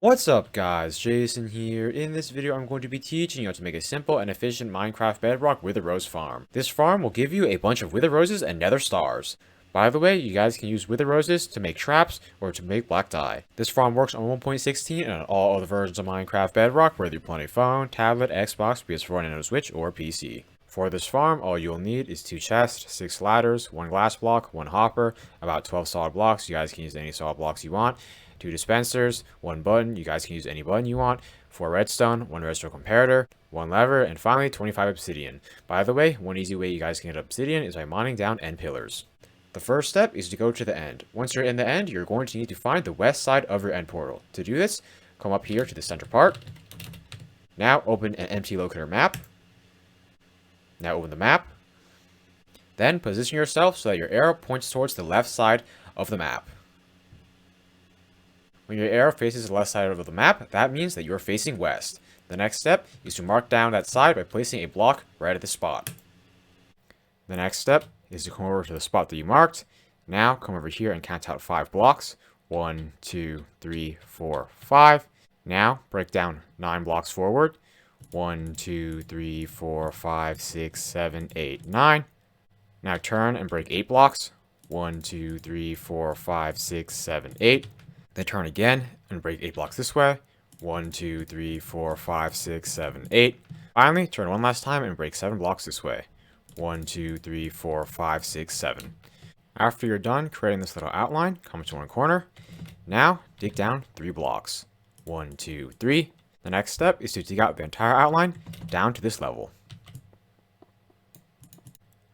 What's up guys, Jason here. In this video I'm going to be teaching you how to make a simple and efficient Minecraft Bedrock Wither Rose farm. This farm will give you a bunch of Wither Roses and Nether Stars. By the way, you guys can use Wither Roses to make traps or to make black dye. This farm works on 1.16 and on all other versions of Minecraft Bedrock, whether you're playing a phone, tablet, Xbox, PS4, Nintendo Switch, or PC. For this farm, all you'll need is 2 chests, 6 ladders, 1 glass block, 1 hopper, about 12 solid blocks. You guys can use any solid blocks you want. 2 dispensers, 1 button, you guys can use any button you want, 4 redstone, 1 redstone comparator, 1 lever, and finally 25 obsidian. By the way, one easy way you guys can get obsidian is by mining down end pillars. The first step is to go to the end. Once you're in the end, you're going to need to find the west side of your end portal. To do this, come up here to the center part. Now open an empty locator map. Now open the map. Then position yourself so that your arrow points towards the left side of the map. When your arrow faces the left side of the map, that means that you're facing west. The next step is to mark down that side by placing a block right at the spot. The next step is to come over to the spot that you marked. Now come over here and count out 5 blocks. 1, 2, 3, 4, 5. Now break down 9 blocks forward. 1, 2, 3, 4, 5, 6, 7, 8, 9. Now turn and break 8 blocks. 1, 2, 3, 4, 5, 6, 7, 8. Then turn again and break 8 blocks this way. 1, 2, 3, 4, 5, 6, 7, 8. Finally, turn one last time and break 7 blocks this way. 1, 2, 3, 4, 5, 6, 7. After you're done creating this little outline, come to one corner. Now, dig down 3 blocks. 1, 2, 3. The next step is to dig out the entire outline down to this level.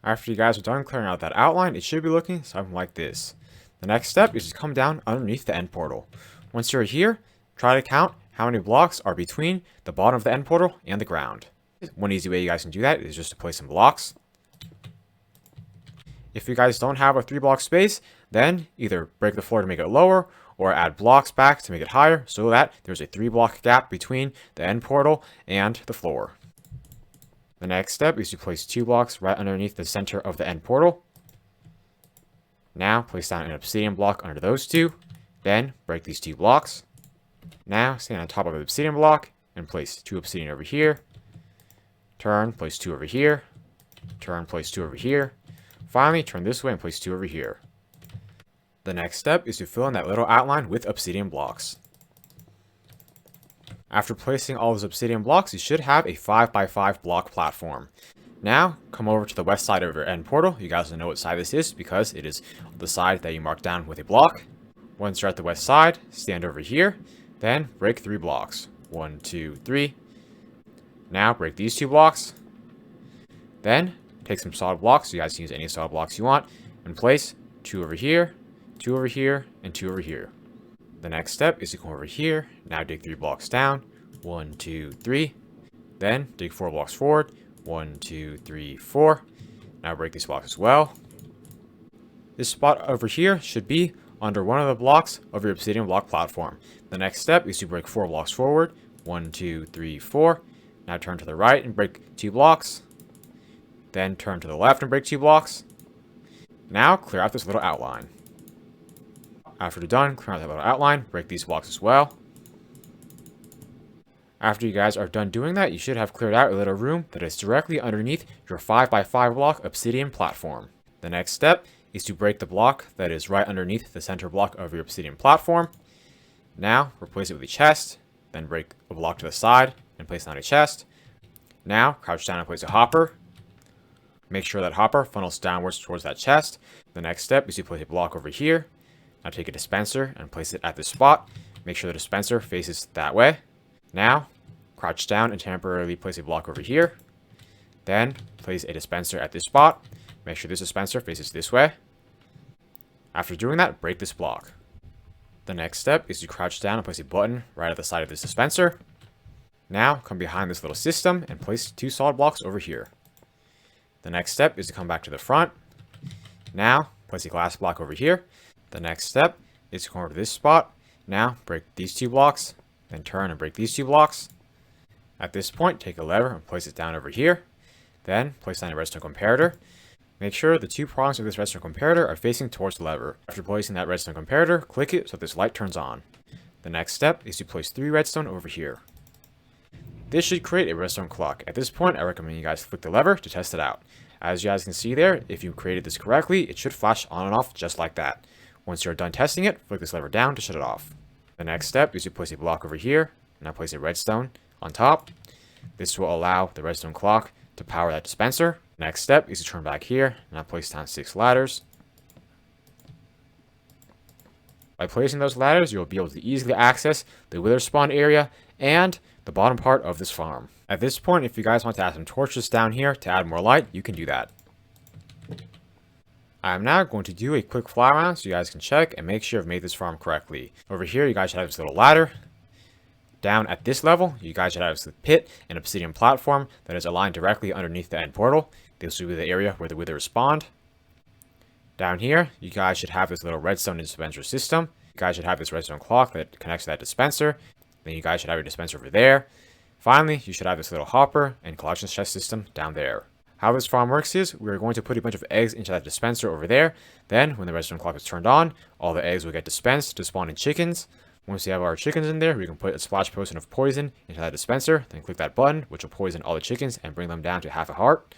After you guys are done clearing out that outline, it should be looking something like this. The next step is to come down underneath the end portal. Once you're here, try to count how many blocks are between the bottom of the end portal and the ground. One easy way you guys can do that is just to place some blocks. If you guys don't have a 3-block space, then either break the floor to make it lower or add blocks back to make it higher so that there's a 3-block gap between the end portal and the floor. The next step is to place 2 blocks right underneath the center of the end portal. Now, place down an obsidian block under those 2. Then, break these 2 blocks. Now, stand on top of the obsidian block and place 2 obsidian over here. Turn, place 2 over here. Turn, place 2 over here. Finally, turn this way and place 2 over here. The next step is to fill in that little outline with obsidian blocks. After placing all those obsidian blocks, you should have a 5x5 block platform. Now, come over to the west side of your end portal. You guys know what side this is because it is the side that you marked down with a block. Once you're at the west side, stand over here. Then, break 3 blocks. 1, 2, 3. Now, break these 2 blocks. Then, take some solid blocks. You guys can use any solid blocks you want. And place 2 over here, 2 over here, and 2 over here. The next step is to come over here. Now, dig 3 blocks down. 1, 2, 3. Then, dig 4 blocks forward. 1, 2, 3, 4. Now break these blocks as well. This spot over here should be under one of the blocks of your obsidian block platform. The next step is to break 4 blocks forward. 1, 2, 3, 4. Now turn to the right and break 2 blocks. Then turn to the left and break 2 blocks. Now clear out this little outline. After you're done clearing out that little outline, break these blocks as well. After you guys are done doing that, you should have cleared out a little room that is directly underneath your 5x5 block obsidian platform. The next step is to break the block that is right underneath the center block of your obsidian platform. Now, replace it with a chest, then break a block to the side and place down a chest. Now, crouch down and place a hopper. Make sure that hopper funnels downwards towards that chest. The next step is to place a block over here. Now take a dispenser and place it at this spot. Make sure the dispenser faces that way. Now, crouch down and temporarily place a block over here. Then, place a dispenser at this spot. Make sure this dispenser faces this way. After doing that, break this block. The next step is to crouch down and place a button right at the side of this dispenser. Now, come behind this little system and place 2 solid blocks over here. The next step is to come back to the front. Now, place a glass block over here. The next step is to come over to this spot. Now, break these 2 blocks. Then turn and break these 2 blocks. At this point, take a lever and place it down over here. Then, place down a redstone comparator. Make sure the 2 prongs of this redstone comparator are facing towards the lever. After placing that redstone comparator, click it so this light turns on. The next step is to place 3 redstone over here. This should create a redstone clock. At this point, I recommend you guys flick the lever to test it out. As you guys can see there, if you created this correctly, it should flash on and off just like that. Once you're done testing it, flick this lever down to shut it off. The next step is to place a block over here, and I place a redstone on top. This will allow the redstone clock to power that dispenser. Next step is to turn back here, and I place down 6 ladders. By placing those ladders, you'll be able to easily access the wither spawn area and the bottom part of this farm. At this point, if you guys want to add some torches down here to add more light, you can do that. I am now going to do a quick fly around so you guys can check and make sure I've made this farm correctly. Over here, you guys should have this little ladder. Down at this level, you guys should have this pit and obsidian platform that is aligned directly underneath the end portal. This will be the area where the wither spawned. Down here, you guys should have this little redstone dispenser system. You guys should have this redstone clock that connects to that dispenser. Then you guys should have your dispenser over there. Finally, you should have this little hopper and collections chest system down there. How this farm works is, we're going to put a bunch of eggs into that dispenser over there. Then, when the redstone clock is turned on, all the eggs will get dispensed to spawn in chickens. Once we have our chickens in there, we can put a splash potion of poison into that dispenser. Then click that button, which will poison all the chickens and bring them down to half a heart.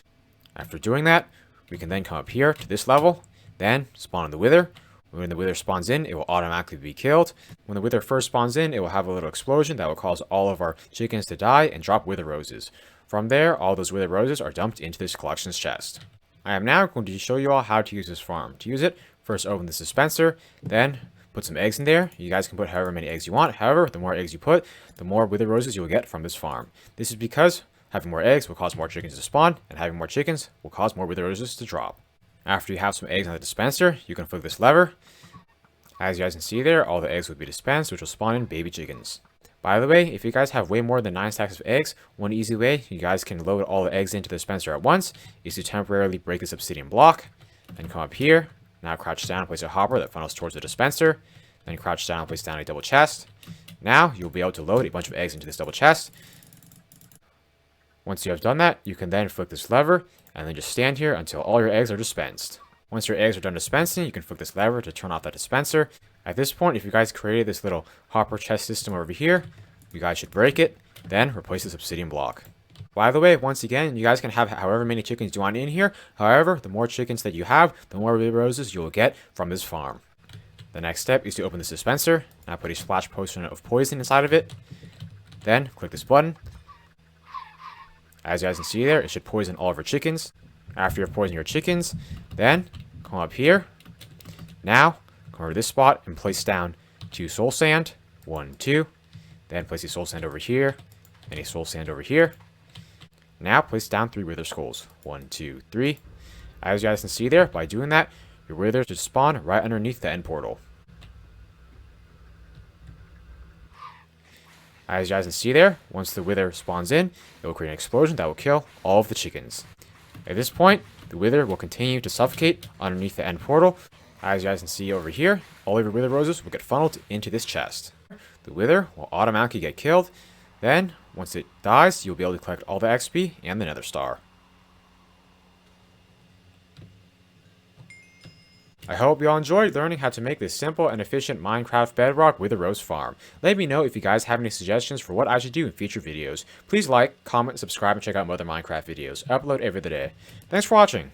After doing that, we can then come up here to this level. Then, spawn in the wither. When the wither spawns in, it will automatically be killed. When the wither first spawns in, it will have a little explosion that will cause all of our chickens to die and drop wither roses. From there, all those wither roses are dumped into this collections chest. I am now going to show you all how to use this farm. To use it, first open this dispenser, then put some eggs in there. You guys can put however many eggs you want. However, the more eggs you put, the more wither roses you will get from this farm. This is because having more eggs will cause more chickens to spawn, and having more chickens will cause more wither roses to drop. After you have some eggs on the dispenser, you can flick this lever. As you guys can see there, all the eggs will be dispensed, which will spawn in baby chickens. By the way, if you guys have way more than 9 stacks of eggs, one easy way you guys can load all the eggs into the dispenser at once is to temporarily break this obsidian block. Then come up here, now crouch down and place a hopper that funnels towards the dispenser. Then crouch down and place down a double chest. Now you'll be able to load a bunch of eggs into this double chest. Once you have done that, you can then flick this lever and then just stand here until all your eggs are dispensed. Once your eggs are done dispensing, you can flick this lever to turn off that dispenser. At this point, if you guys created this little hopper chest system over here, you guys should break it, then replace this obsidian block. By the way, once again, you guys can have however many chickens you want in here. However, the more chickens that you have, the more wither roses you will get from this farm. The next step is to open this dispenser. Now put a splash potion of poison inside of it. Then click this button. As you guys can see there, it should poison all of your chickens. After you've poisoned your chickens, then come up here. Now, come over to this spot and place down 2 soul sand. 1, 2. Then place a soul sand over here, and a soul sand over here. Now place down 3 wither skulls. 1, 2, 3. As you guys can see there, by doing that, your wither should spawn right underneath the end portal. As you guys can see there, once the wither spawns in, it will create an explosion that will kill all of the chickens. At this point, the wither will continue to suffocate underneath the end portal. As you guys can see over here, all of your wither roses will get funneled into this chest. The wither will automatically get killed. Then, once it dies, you'll be able to collect all the XP and the nether star. I hope you all enjoyed learning how to make this simple and efficient Minecraft Bedrock Wither Rose farm. Let me know if you guys have any suggestions for what I should do in future videos. Please like, comment, subscribe, and check out my other Minecraft videos. I upload every other day. Thanks for watching.